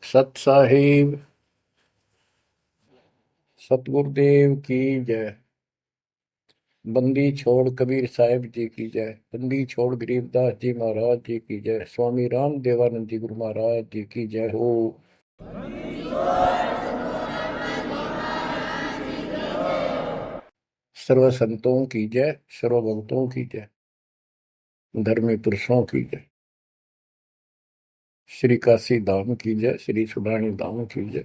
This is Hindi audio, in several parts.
सत साहिब सतगुरुदेव की जय। बंदी छोड़ कबीर साहिब जी की जय। बंदी छोड़ गरीबदास जी महाराज जी की जय। स्वामी राम देवानंद जी गुरु महाराज जी की जय हो। सर्व संतों की जय, सर्व भक्तों की जय, धर्मी पुरुषों की जय। श्री काशी धाम की जय, श्री सुडानी धाम की जय,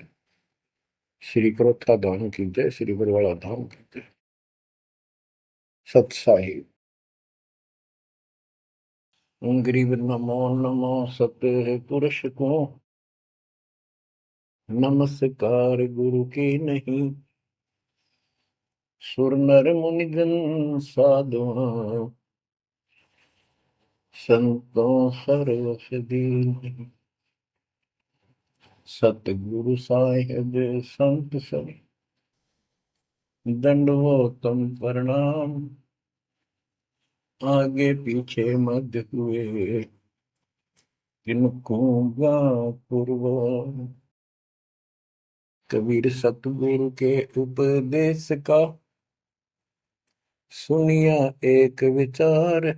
श्री क्रोथा धाम की जय, श्री बरवाड़ा धाम की जय। सत साहिब गरीब नमो नमो सत पुरुष को नमस्कार गुरु की नहीं। सुर नर मुनिजन साधुआ संतों सर्वस दीन। सतगुरु साहिब संत सब दंडवतम प्रणाम। आगे पीछे मध्य हुए किनको पूर्व। कबीर सतगुरु के उपदेश का सुनिया एक विचार।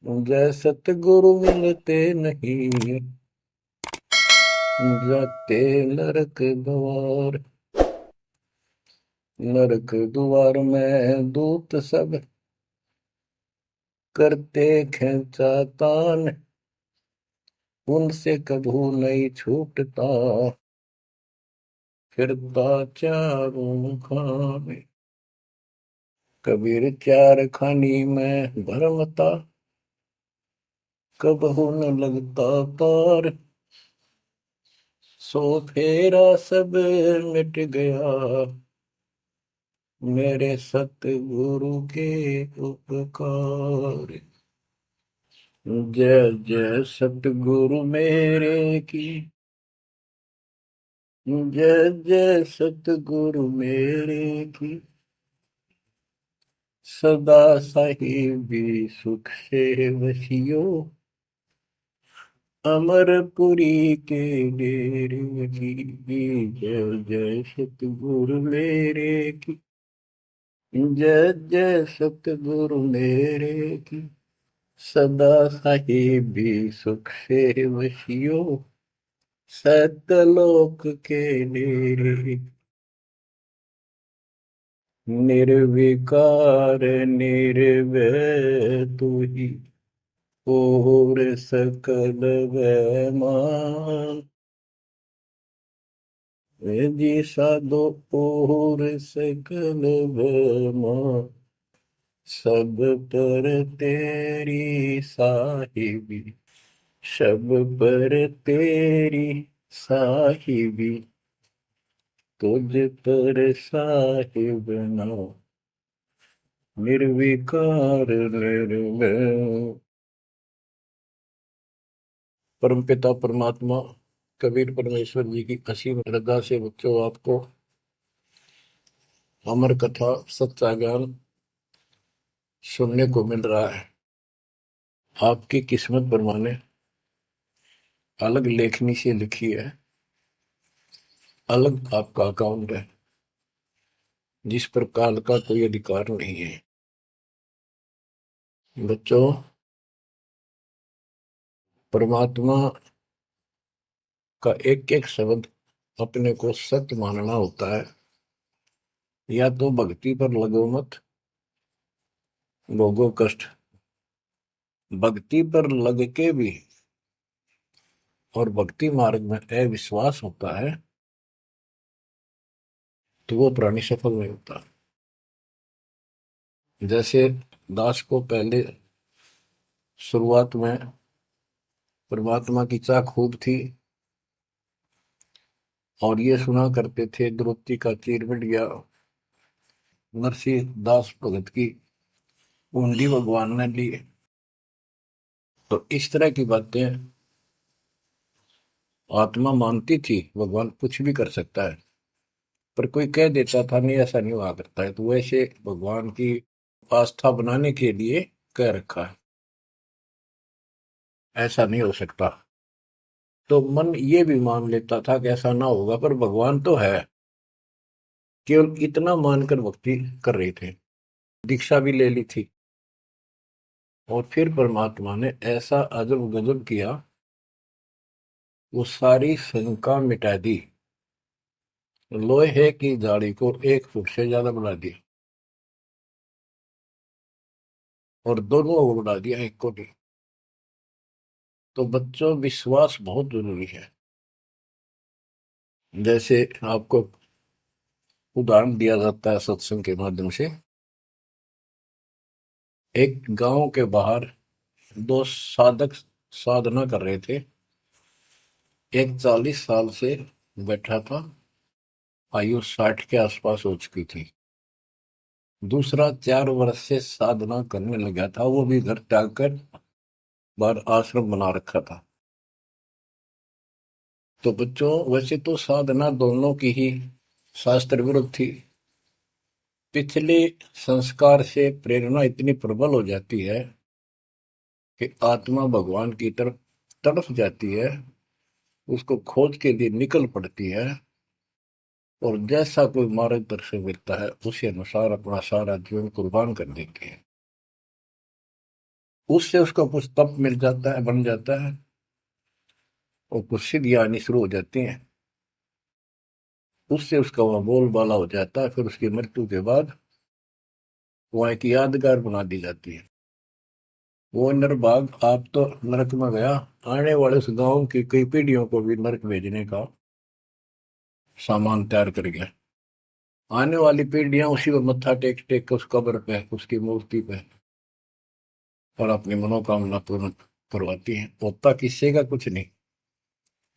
जय सतगुरु मिलते नहीं जाते नरक द्वार। नरक द्वार में दूत सब करते खेचा तान। उनसे कभू नहीं छूटता फिरता चारों खाने। कबीर चार खानी में भरमता कबहू न लगता पार। सो फेरा सब मिट गया मेरे सतगुरु के उपकार। जय जय सतगुरु मेरे की जय जय सतगुरु मेरे की। सदा साहिबी सुख से वसियो अमरपुरी के डेरे की। जय जय सतगुरु मेरे की जय जय सतगुरु मेरे की। सदा साहिबी सुख से वसियो सतलोक के डेरे। निर्विकार निर्भय तू ही और सकल वैमान। जी साधो और सकल वैमान। सब पर तेरी साहिबी सब पर तेरी साहिबी। तुझ पर साहिब नाम निर्विकार निर्भय। परमपिता परमात्मा कबीर परमेश्वर जी की असीम रजा से बच्चों आपको अमर कथा सच्चा ज्ञान सुनने को मिल रहा है। आपकी किस्मत परमाने अलग लेखनी से लिखी है, अलग आपका अकाउंट है जिस पर काल का कोई अधिकार नहीं है। बच्चों, परमात्मा का एक एक शब्द अपने को सत्य मानना होता है। या तो भक्ति पर लगो मत भोगो कष्ट। भक्ति पर लग के भी और भक्ति मार्ग में अविश्वास होता है तो वो प्राणी सफल नहीं होता। जैसे दास को पहले शुरुआत में परमात्मा की चाह खूब थी और ये सुना करते थे द्रौपदी का तीर मिट गया, नरसिंह दास भगत की कुंडली भगवान ने ली। तो इस तरह की बातें आत्मा मानती थी भगवान कुछ भी कर सकता है, पर कोई कह देता था नहीं ऐसा नहीं हुआ करता है, तो वैसे भगवान की आस्था बनाने के लिए कह रखा है ऐसा नहीं हो सकता। तो मन ये भी मान लेता था कि ऐसा ना होगा, पर भगवान तो है। केवल इतना मानकर भक्ति कर रहे थे, दीक्षा भी ले ली थी। और फिर परमात्मा ने ऐसा अजब गजब किया, वो सारी शंका मिटा दी। लोहे की जाली को 1 फुट से ज्यादा बढ़ा दिया, और दोनों को बढ़ा दिया, एक को नहीं। तो बच्चों, विश्वास बहुत जरूरी है। जैसे आपको उदाहरण दिया जाता है सत्संग के माध्यम से। एक गांव के बाहर 2 साधक साधना कर रहे थे। एक 40 साल से बैठा था, आयु 60 के आसपास हो चुकी थी। दूसरा 4 वर्ष से साधना करने लगा था, वो भी घर त्याग कर बाहर आश्रम बना रखा था। तो बच्चों, वैसे तो साधना दोनों की ही शास्त्र विरुद्ध थी। पिछले संस्कार से प्रेरणा इतनी प्रबल हो जाती है कि आत्मा भगवान की तरफ तड़प जाती है, उसको खोज के लिए निकल पड़ती है, और जैसा कोई मार्गदर्शन मिलता है उसी अनुसार अपना सारा जीवन कुर्बान कर देती है। उससे उसको कुछ तप मिल जाता है, बन जाता है, और कुछ सिद्धियां आनी शुरू हो जाती हैं। उससे उसका वह बोलबाला हो जाता है। फिर उसकी मृत्यु के बाद वह एक यादगार बना दी जाती है। वो नरभाग, आप तो नरक में गया, आने वाले उस गांव की कई पीढ़ियों को भी नरक भेजने का सामान तैयार कर गया। आने वाली पीढ़ियां उसी पर मत्था टेक टेक के उस कब्र पे, उसकी मूर्ति पे, और अपनी मनोकामना पूर्ण करवाती हैं। होता किसी का कुछ नहीं,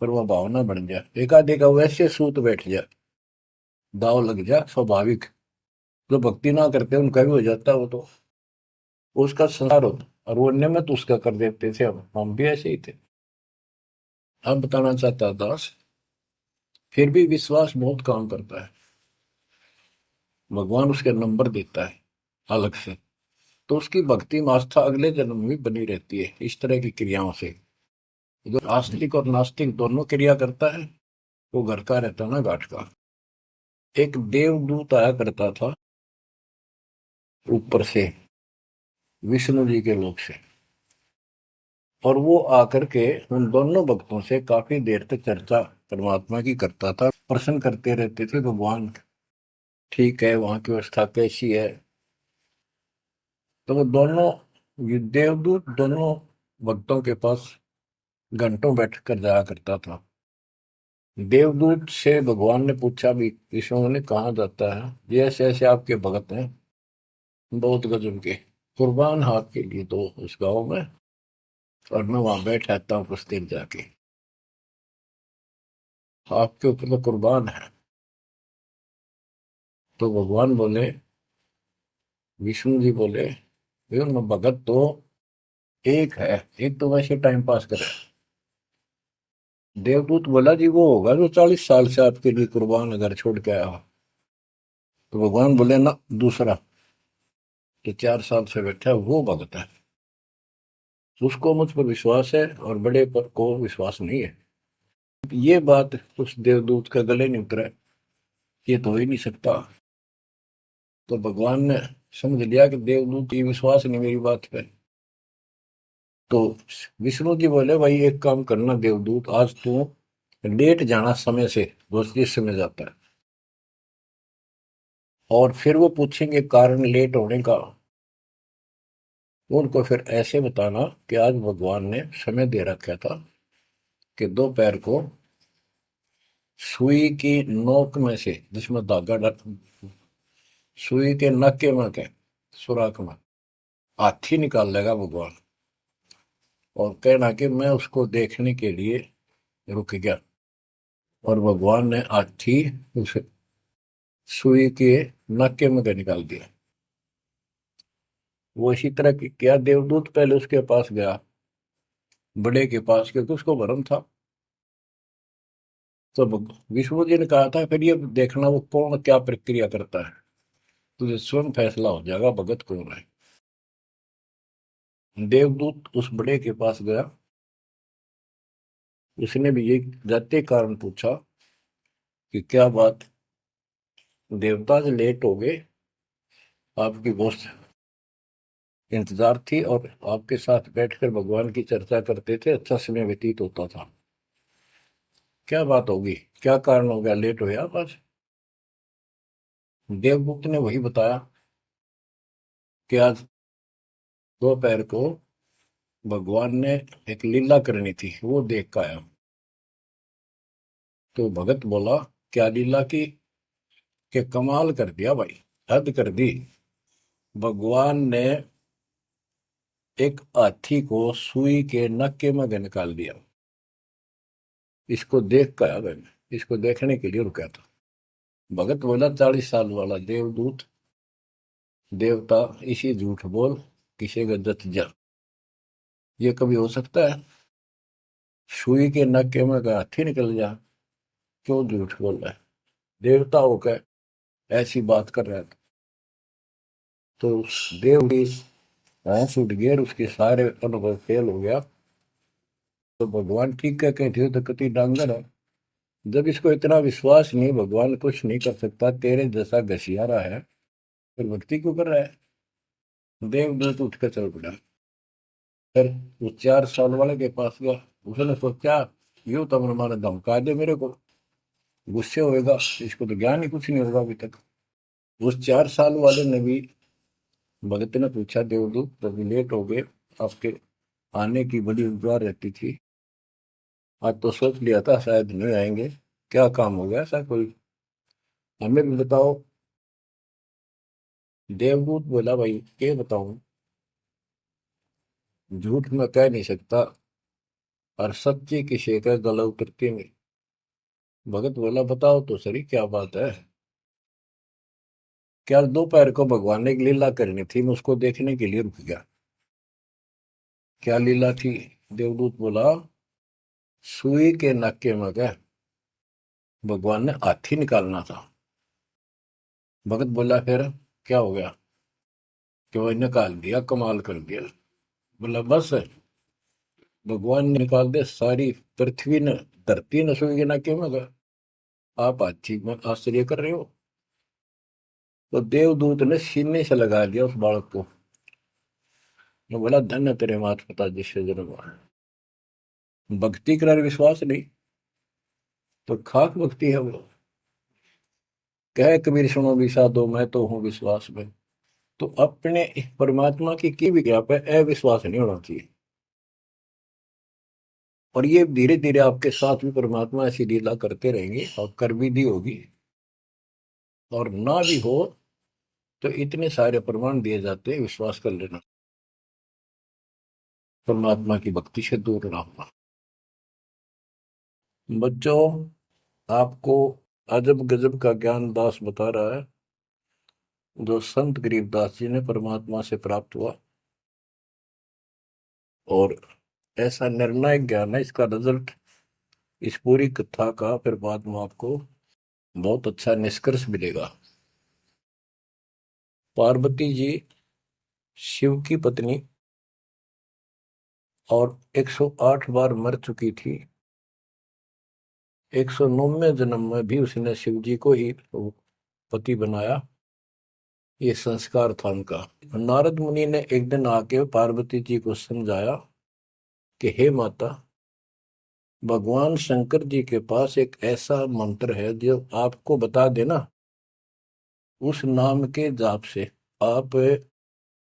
पर वह भावना बन जाए, एकाधिका वैसे सूत बैठ जाए, दाव लग जाए, स्वाभाविक। जो भक्ति ना करते उनका भी हो जाता है, वो तो उसका संसार होता, और वो नियमित उसका कर देते थे। हम भी ऐसे ही थे। अब बताना चाहता दास, फिर भी विश्वास बहुत काम करता है। भगवान उसके नंबर देता है अलग से, तो उसकी भक्ति में आस्था अगले जन्म में भी बनी रहती है इस तरह की क्रियाओं से। जो आस्तिक और नास्तिक दोनों क्रिया करता है, वो घर का रहता ना घाट का। एक देवदूत आया करता था ऊपर से, विष्णु जी के लोक से, और वो आकर के उन दोनों भक्तों से काफी देर तक चर्चा परमात्मा की करता था। प्रश्न करते रहते थे, भगवान ठीक है, वहां की व्यवस्था कैसी है। तो वो दोनों, ये देवदूत दोनों भक्तों के पास घंटों बैठ कर जाया करता था। देवदूत से भगवान ने पूछा भी, विष्णु ने, कहा जाता है ये ऐसे ऐसे आपके भगत हैं, बहुत गजब के, कुर्बान हाथ के लिए तो उस गांव में, और मैं वहां बैठ रहता हूँ कुछ देर जाके, आपके ऊपर तो कुर्बान है। तो भगवान बोले, विष्णु जी बोले, मैं भगत तो एक है, एक तो वैसे टाइम पास करे। देवदूत बोला, जी वो होगा जो 40 साल से आपके लिए कुर्बान घर छोड़ के आया हो। तो भगवान बोले, ना, दूसरा जो 4 साल से बैठा है वो भगत है, उसको मुझ पर विश्वास है और बड़े पर को विश्वास नहीं है। ये बात उस देवदूत का गले नहीं उतरा, ये तो हो ही नहीं सकता। तो भगवान ने समझ लिया कि देवदूत ये विश्वास नहीं मेरी बात पे। तो विष्णु जी बोले, भाई एक काम करना देवदूत, आज तू लेट जाना समय से, बस जिस समय जाता है, और फिर वो पूछेंगे कारण लेट होने का, उनको फिर ऐसे बताना कि आज भगवान ने समय दे रखा था कि दोपहर को सुई की नोक में से, जिसमें धागा डर, सुई के नक्के में के सुराख में हाथी निकाल लेगा भगवान, और कहना कि मैं उसको देखने के लिए रुक गया। और भगवान ने हाथी उस सुई के नक्के में के निकाल दिया। वो इसी तरह की क्या, देवदूत पहले उसके पास गया, बड़े के पास, क्योंकि उसको भरम था। तो विष्णु जी ने कहा था, फिर ये देखना वो कौन क्या प्रक्रिया करता है, तुझे स्वयं फैसला हो जाएगा भगत कौन है। देवदूत उस बड़े के पास गया, उसने भी ये जाते कारण पूछा कि क्या बात, देवता से लेट हो गए, आपकी बहुत इंतजार थी और आपके साथ बैठकर भगवान की चर्चा करते थे, अच्छा समय व्यतीत होता था। क्या बात होगी, क्या कारण हो गया, लेट हो गया बस। देवदूत ने वही बताया कि आज दोपहर को भगवान ने एक लीला करनी थी, वो देख कर आया। तो भगत बोला, क्या लीला की? कि कमाल कर दिया भाई, हद कर दी। भगवान ने एक हाथी को सुई के नक्के में निकाल दिया। इसको देख कर आया मैंने, इसको देखने के लिए रुका था। भगत बोला, 40 साल वाला देवदूत, देवता, इसी झूठ बोल, किसी का जत जा, ये कभी हो सकता है? सुई के नक्के में का हाथी निकल जा, क्यों झूठ बोल रहा है? देवता होकर ऐसी बात कर रहा था। तो उस देव की होश उठ गया और उसके सारे अनुभव फेल हो गया। तो भगवान ठीक कह के थे, तो कति डांगर है। जब इसको इतना विश्वास नहीं, भगवान कुछ नहीं कर सकता, तेरे जैसा घसियारा है, फिर भक्ति क्यों कर रहा है? देवदूत उठकर चल पड़ा। फिर वो 4 साल वाले के पास गया। उसने सोचा, यूं तो माने धमका दे मेरे को, गुस्से होएगा, इसको तो ज्ञान ही कुछ नहीं होगा अभी तक। उस 4 साल वाले ने भी, भगत ने पूछा, देवदूत कभी लेट हो गए, आपके आने की बड़ी इंतजार रहती थी, आज तो सोच लिया था शायद नहीं आएंगे, क्या काम हो गया ऐसा कोई, हमें भी बताओ। देवदूत बोला, भाई क्या बताऊं, झूठ मैं कह नहीं सकता और सच्ची की शेखर गला उतरती नहीं। भगत बोला, बताओ तो सही क्या बात है। क्या दोपहर को भगवान ने एक लीला करनी थी, मैं उसको देखने के लिए रुक गया। क्या लीला थी? देवदूत बोला, सुई के नक्के में क्या भगवान ने हाथी निकालना था। भगत बोला, फिर क्या हो गया? कि वो निकाल दिया, कमाल कर दिया। बोला, बस भगवान ने निकाल दे, सारी पृथ्वी ने, धरती ने सुई के नक्के में गया, आप हाथी में आश्चर्य कर रहे हो? तो देवदूत ने सीने से लगा लिया उस बालक को। मैं बोला, धन्य तेरे माता पिता जिससे जन्म हुआ। भक्ति कर विश्वास नहीं तो खाक भक्ति है वो। कह कबीर सुनो भी साधो, मैं तो हूं विश्वास में। तो अपने परमात्मा की विज्ञा पे अविश्वास नहीं होना चाहिए। और ये धीरे धीरे आपके साथ भी परमात्मा ऐसी लीला करते रहेंगे और कर भी दी होगी। और ना भी हो तो इतने सारे प्रमाण दिए जाते हैं, विश्वास कर लेना, परमात्मा की भक्ति से दूर ना होना। बच्चों, आपको अजब गजब का ज्ञान दास बता रहा है, जो संत गरीबदास जी ने परमात्मा से प्राप्त हुआ। और ऐसा निर्णायक ज्ञान है, इसका रिजल्ट इस पूरी कथा का फिर बाद में आपको बहुत अच्छा निष्कर्ष मिलेगा। पार्वती जी शिव की पत्नी और 108 बार मर चुकी थी। 109वें जन्म में भी उसने शिव जी को ही पति बनाया। ये संस्कार था उनका। नारद मुनि ने एक दिन आके पार्वती जी को समझाया कि हे माता, भगवान शंकर जी के पास एक ऐसा मंत्र है जो आपको बता देना, उस नाम के जाप से आप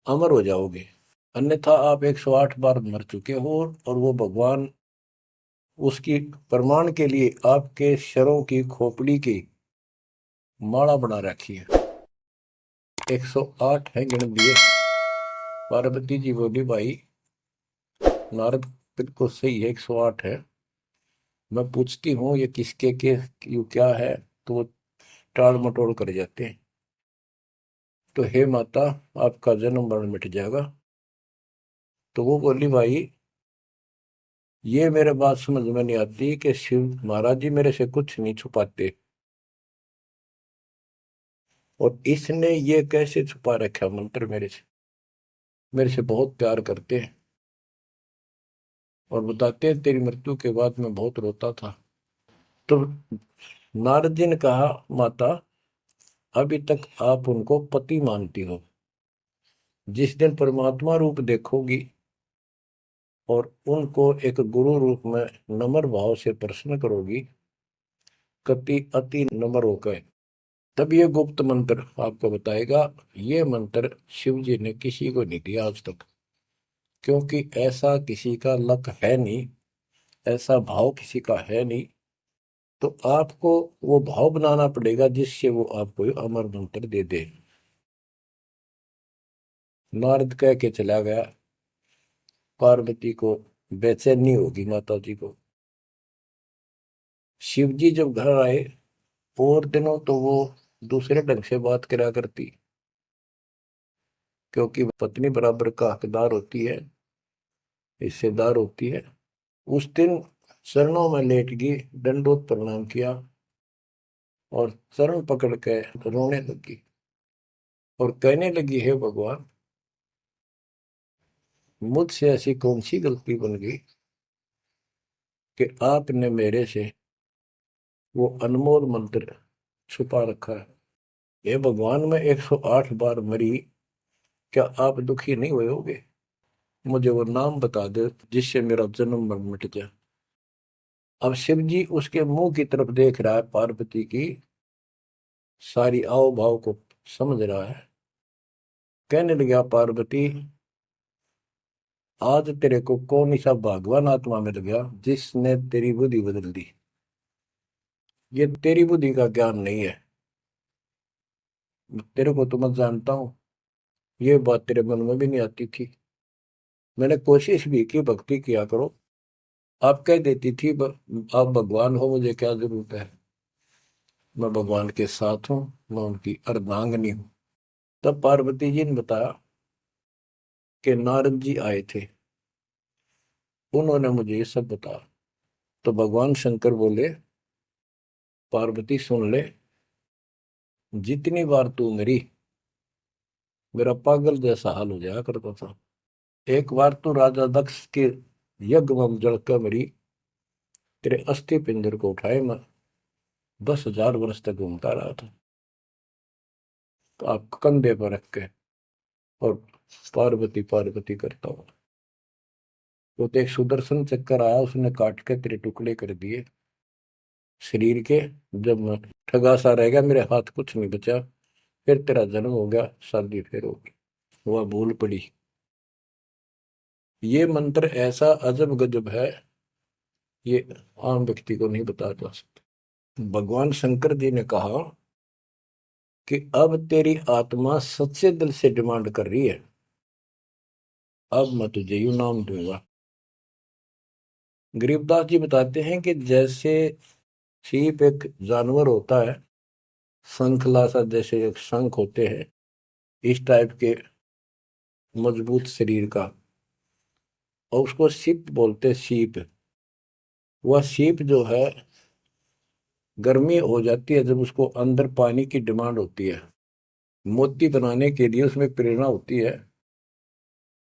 अमर हो जाओगे। अन्यथा आप 108 बार मर चुके हो, और वो भगवान उसकी प्रमाण के लिए आपके शरों की खोपड़ी की माला बना रखी है। 108 है गिन दिए। पार्वती जी बोली, भाई नारद बिल्कुल सही है, 108 है। मैं पूछती हूँ ये किसके के यू क्या है, तो वो टाल मटोल कर जाते हैं। तो हे माता, आपका जन्म मरण मिट जाएगा। तो वो बोली, भाई ये मेरे बात समझ में नहीं आती कि शिव महाराज जी मेरे से कुछ नहीं छुपाते, और इसने ये कैसे छुपा रखा मंत्र मेरे से बहुत प्यार करते हैं। और बताते हैं तेरी मृत्यु के बाद मैं बहुत रोता था। तो नारद जी ने कहा, माता अभी तक आप उनको पति मानती हो, जिस दिन परमात्मा रूप देखोगी और उनको एक गुरु रूप में नम्र भाव से प्रश्न करोगी, कति अति नम्र होकर, तब ये गुप्त मंत्र आपको बताएगा। ये मंत्र शिव जी ने किसी को नहीं दिया आज तक, क्योंकि ऐसा किसी का लक है नहीं, ऐसा भाव किसी का है नहीं। तो आपको वो भाव बनाना पड़ेगा जिससे वो आपको अमर मंत्र दे दे। नारद कह के चला गया। पार्वती को बेचैनी होगी, माता जी को। शिव जी जब घर आए और दिनों तो वो दूसरे ढंग से बात करा करती, क्योंकि पत्नी बराबर का हकदार होती है, हिस्सेदार होती है। उस दिन चरणों में लेट गई, दंडोत प्रणाम किया और चरण पकड़ के रोने लगी और कहने लगी, हे भगवान, मुझसे ऐसी कौन सी गलती बन गई कि आपने मेरे से वो अनमोल मंत्र छुपा रखा है। हे भगवान, मैं 108 बार मरी, क्या आप दुखी नहीं हुए होगे? मुझे वो नाम बता दे जिससे मेरा जन्म मरण मिट जाए। अब शिव जी उसके मुंह की तरफ देख रहा है, पार्वती की सारी आओ भाव को समझ रहा है। कहने लगा, पार्वती आज तेरे को कौन सा भगवान आत्मा मिल गया जिसने तेरी बुद्धि बदल दी? ये तेरी बुद्धि का ज्ञान नहीं है, तेरे को तो मैं जानता हूं। ये बात तेरे मन में भी नहीं आती थी। मैंने कोशिश भी की, भक्ति किया करो। आप कह देती थी, आप भगवान हो, मुझे क्या जरूरत है, मैं भगवान के साथ हूं, मैं उनकी अर्धांगिनी हूं। तब पार्वती जी ने बताया कि नारद जी आए थे, उन्होंने मुझे ये सब बताया। तो भगवान शंकर बोले, पार्वती सुन ले, जितनी बार तू मेरी, मेरा पागल जैसा हाल हो जाया करता था। एक बार तो राजा दक्ष के यज्ञ में जलकर मरी, तेरे अस्थि पिंजर को उठाए मैं 10,000 वर्ष तक घूमता रहा था, तो आप कंधे पर रख के और पार्वती पार्वती करता हूँ। तो एक सुदर्शन चक्कर आया, उसने काट के तेरे टुकड़े कर दिए शरीर के। जब मैं ठगा सा रह गया, मेरे हाथ कुछ नहीं बचा, फिर तेरा जन्म हो गया, शादी फिर होगी, वह भूल पड़ी। ये मंत्र ऐसा अजब गजब है, ये आम व्यक्ति को नहीं बता जा सकता। भगवान शंकर जी ने कहा कि अब तेरी आत्मा सच्चे दिल से डिमांड कर रही है, अब मैं तुझे यू नाम दूंगा। गरीबदास जी बताते हैं कि जैसे सीप एक जानवर होता है, शंखला सा जैसे एक शंख होते हैं, इस टाइप के मजबूत शरीर का, और उसको सीप बोलते, सीप। वह सीप जो है, गर्मी हो जाती है जब उसको अंदर पानी की डिमांड होती है, मोती बनाने के लिए उसमें प्रेरणा होती है,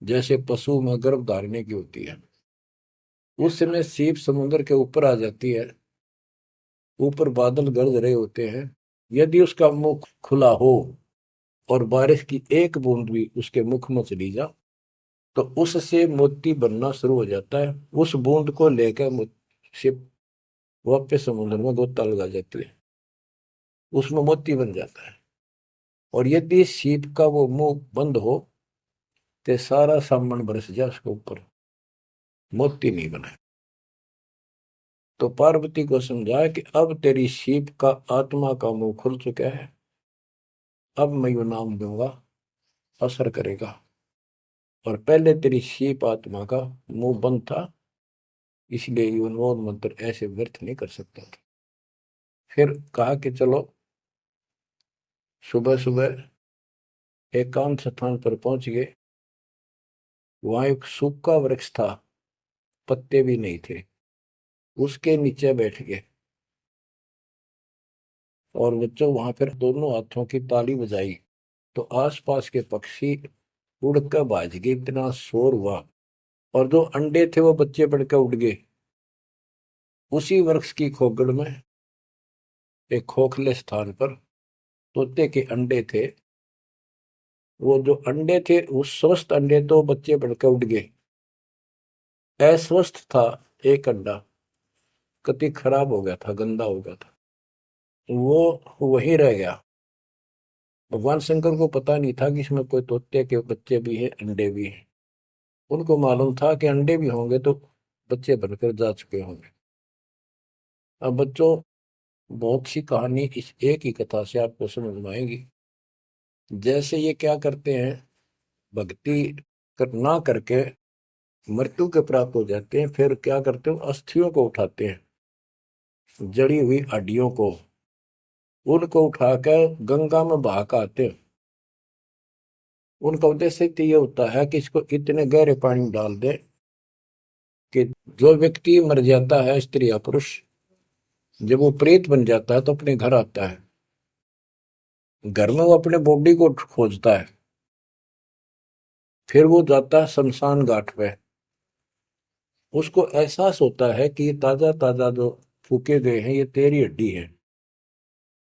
जैसे पशु में गर्भ धारने की होती है। उस समय सीप समुद्र के ऊपर आ जाती है, ऊपर बादल गरज रहे होते हैं, यदि उसका मुख खुला हो और बारिश की एक बूंद भी उसके मुख में चली जा, तो उससे मोती बनना शुरू हो जाता है। उस बूंद को लेकर शिप वापस समुद्र में गोता लगा जाती है, उसमें मोती बन जाता है। और यदि सीप का वो मुंह बंद हो तो सारा सामान बरस जाए उसके ऊपर, मोती नहीं बने। तो पार्वती को समझाया कि अब तेरी सीप का आत्मा का मुंह खुल चुका है, अब मैं यू नाम दूंगा, असर करेगा। और पहले तेरी सीप आत्मा का मुंह बंद था, इसलिए ये उन्मोद मंत्र ऐसे व्यर्थ नहीं कर सकता था। फिर कहा कि चलो, सुबह सुबह एकांत स्थान पर पहुंच गए। वहां एक सूखा वृक्ष था, पत्ते भी नहीं थे, उसके नीचे बैठ गए। और बच्चों वहां फिर दोनों हाथों की ताली बजाई, तो आसपास के पक्षी उड़कर भाज गए, इतना शोर हुआ। और जो अंडे थे वो बच्चे बढ़ के उड़ गए। उसी वृक्ष की खोगड़ में एक खोखले स्थान पर तोते के अंडे थे। वो जो अंडे थे उस स्वस्थ अंडे तो बच्चे बढ़ के उड़ गए। अस्वस्थ था एक अंडा, कति खराब हो गया था, गंदा हो गया था, वो वहीं रह गया। भगवान शंकर को पता नहीं था कि इसमें कोई तोते के बच्चे भी हैं, अंडे भी हैं। उनको मालूम था कि अंडे भी होंगे तो बच्चे बनकर जा चुके होंगे। अब बच्चों, बहुत सी कहानी इस एक ही कथा से आपको समझ में आएगी। जैसे ये क्या करते हैं, भक्ति ना करके मृत्यु के प्राप्त हो जाते हैं, फिर क्या करते हैं, अस्थियों को उठाते हैं, जड़ी हुई हड्डियों को, उनको उठाकर गंगा में बहा के आते हैं। उनका उद्देश्य तो ये होता है कि इसको इतने गहरे पानी में डाल दे कि जो व्यक्ति मर जाता है, स्त्री या पुरुष, जब वो प्रेत बन जाता है तो अपने घर आता है। घर में वो अपने बॉडी को खोजता है, फिर वो जाता है शमशान घाट पे। उसको एहसास होता है कि ये ताजा ताजा जो फूके गए हैं ये तेरी हड्डी है।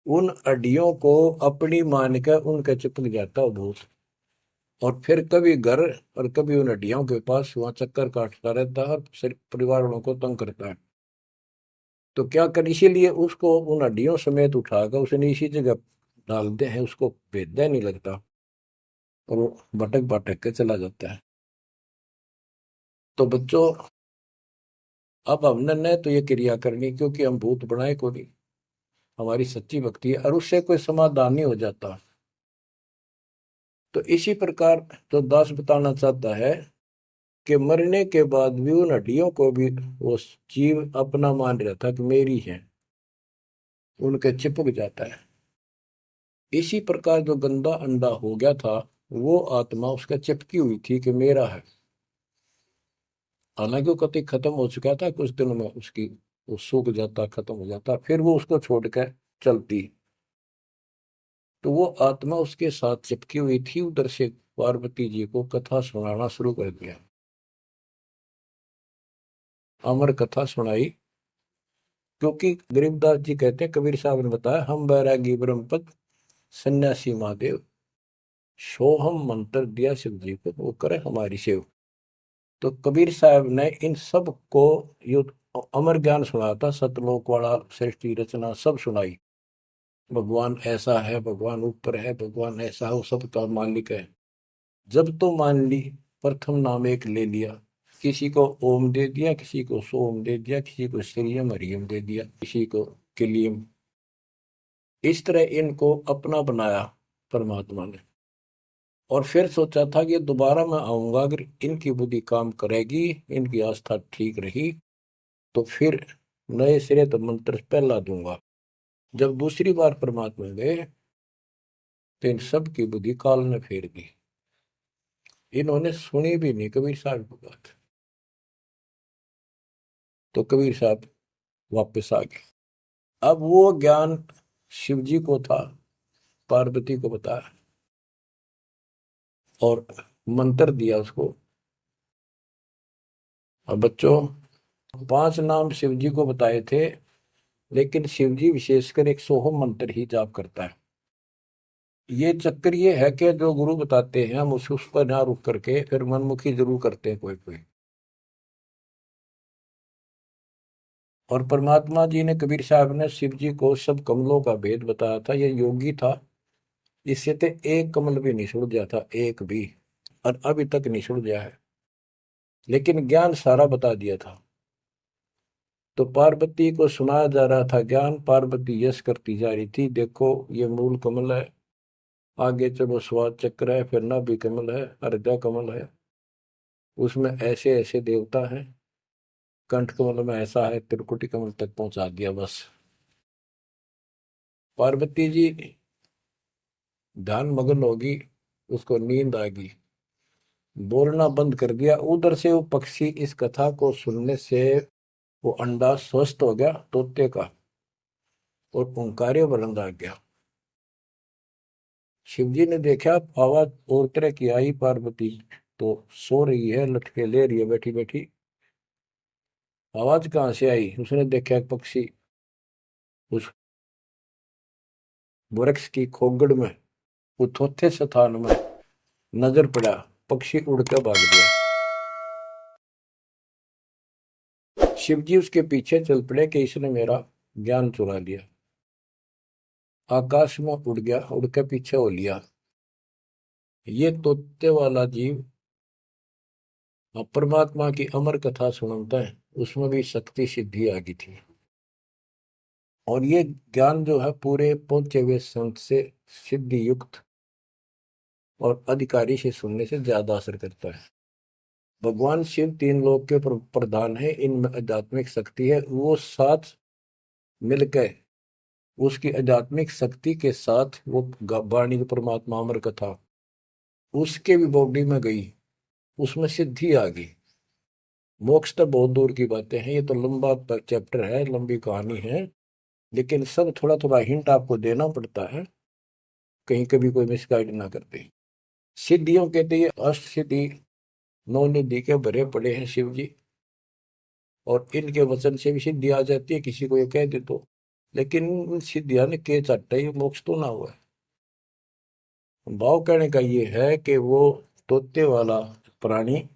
उन हड्डियों को अपनी मान कर उनका चिपक जाता है भूत। और फिर कभी घर और कभी उन हड्डियों के पास वहां चक्कर काटता रहता है और परिवार वालों को तंग करता है। तो क्या कर, इसीलिए उसको उन हड्डियों समेत उठाकर उसने इसी जगह डालते हैं, उसको भेदने नहीं लगता और वो भटक भटक के चला जाता है। तो बच्चों, अब हमने न तो ये क्रिया करनी क्योंकि हम भूत बनाए को नहीं, हमारी सच्ची भक्ति है और उससे कोई समाधान नहीं हो जाता। तो इसी प्रकार जो दास बताना चाहता है कि मरने के बाद भी उन हड्डियों को भी वो जीव अपना मान रहा था कि मेरी है, उनके चिपक जाता है। इसी प्रकार जो गंदा अंडा हो गया था, वो आत्मा उसका चिपकी हुई थी कि मेरा है। हालांकि वो कति खत्म हो चुका था, कुछ दिनों में उसकी वो सूख जाता, खत्म हो जाता, फिर वो उसको छोड़कर चलती। तो वो आत्मा उसके साथ चिपकी हुई थी। उधर से पार्वती जी को कथा सुनाना शुरू कर दिया, अमर कथा सुनाई। क्योंकि गरीबदास जी कहते हैं, कबीर साहब ने बताया, हम बैरागी ब्रह्मपद सन्यासी महादेव, सोहम मंत्र दिया शिव जी को, वो करे हमारी सेव। तो कबीर साहब ने इन सब को यो अमर ज्ञान सुनाया था, सतलोक वाला, सृष्टि रचना सब सुनाई। भगवान ऐसा है, भगवान ऊपर है, भगवान ऐसा है, वो सबका मालिक है। जब तो मान ली, प्रथम नाम एक ले लिया, किसी को ओम दे दिया, किसी को सोम दे दिया, किसी को श्रीयम हरियम दे दिया, किसी को किलियम। इस तरह इनको अपना बनाया परमात्मा ने। और फिर सोचा था कि दोबारा मैं आऊंगा, अगर इनकी बुद्धि काम करेगी, इनकी आस्था ठीक रही, तो फिर नए सिरे तो मंत्र पहला दूंगा। जब दूसरी बार परमात्मा गए तो इन सब की बुद्धि काल ने फेर दी। इन्होंने सुनी भी नहीं कबीर साहब की बात। तो कबीर साहब वापस आ गए। अब वो ज्ञान शिव जी को था, पार्वती को बताया और मंत्र दिया उसको। अब बच्चों, 5 नाम शिव जी को बताए थे, लेकिन शिव जी विशेषकर एक सोहम मंत्र ही जाप करता है। ये चक्कर ये है कि जो गुरु बताते हैं हम उस पर ना रुक करके फिर मनमुखी जरूर करते हैं कोई कोई। और परमात्मा जी ने, कबीर साहब ने शिव जी को सब कमलों का भेद बताया था। ये योगी था, इससे तो एक कमल भी नहीं सुलझा था, एक भी, और अभी तक नहीं सुलझा है, लेकिन ज्ञान सारा बता दिया था। तो पार्वती को सुनाया जा रहा था ज्ञान, पार्वती यश करती जा रही थी, देखो ये मूल कमल है, आगे चलो स्वाद चक्र है, फिर नाभि कमल है, अर्घा कमल है, उसमें ऐसे ऐसे देवता हैं, कंठ कमल में ऐसा है, त्रिकुटी कमल तक पहुंचा दिया बस। पार्वती जी ध्यान मग्न होगी, उसको नींद आ गई, बोलना बंद कर दिया। उधर से वो पक्षी इस कथा को सुनने से वो अंडा स्वस्थ हो गया तोते का और ओंकार्य बुलंद आ गया। शिवजी ने देखा, आवाज और तरह की आई, पार्वती तो सो रही है, लटके ले रही है बैठी बैठी। आवाज कहाँ से आई? उसने देखा एक पक्षी उस वृक्ष की खोगड़ में, वो थोथे स्थान में नजर पड़ा। पक्षी उड़ के भाग गया। शिवजी उसके पीछे चल पड़े कि इसने मेरा ज्ञान चुरा लिया। आकाश में उड़ गया, उड़ के पीछे हो लिया। ये तोते वाला जीव परमात्मा की अमर कथा सुनता है, उसमें भी शक्ति सिद्धि आ गई थी। और ये ज्ञान जो है पूरे पहुंचे हुए संत से सिद्धि युक्त और अधिकारी से सुनने से ज्यादा असर करता है। भगवान शिव तीन लोक के प्रधान है, इनमें आध्यात्मिक शक्ति है। वो साथ मिलकर उसकी आध्यात्मिक शक्ति के साथ वो वाणी परमात्मा अमर कथा उसके भी बॉडी में गई, उसमें सिद्धि आ गई। मोक्ष तो बहुत दूर की बातें हैं, ये तो लंबा चैप्टर है, लंबी कहानी है। लेकिन सब थोड़ा थोड़ा हिंट आपको देना पड़ता है, कहीं कभी कोई मिसगाइड ना कर दे। सिद्धियों कहते ये अष्ट सिद्धि नौ निधि के भरे पड़े हैं शिव जी, और इनके वचन से भी सिद्धि आ जाती है, किसी को ये कह दे तो। लेकिन इन सिद्धियां ने के चाटा ये मोक्ष तो ना हुआ है। भाव कहने का ये है कि वो तोते वाला प्राणी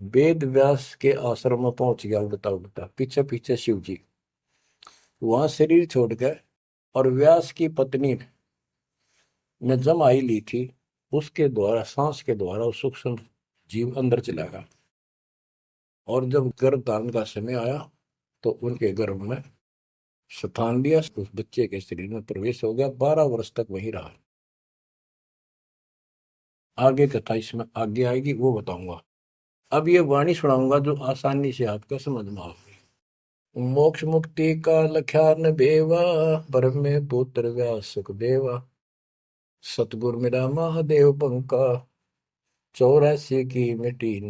वेद व्यास के आश्रम में पहुंच गया, उड़ता उड़ता पीछे पीछे शिव जी। वहां शरीर छोड़ गए, और व्यास की पत्नी ने जमाई ली थी, उसके द्वारा सांस के द्वारा वो सूक्ष्म जीव अंदर चला गया। और जब गर्भधारण का समय आया तो उनके गर्भ में स्थान लिया, उस बच्चे के शरीर में प्रवेश हो गया, 12 वर्ष तक वहीं रहा। आगे कथा इसमें आगे आएगी, वो बताऊंगा। अब ये वाणी सुनाऊंगा जो आसानी से आपका समझ में आएगी। मोक्ष मुक्ति का लख्या न बेवा, ब्रह्म में पुत्र व्यास सुखदेवा। सतगुरु मेरा महादेव पंका, 84 की मिट्टी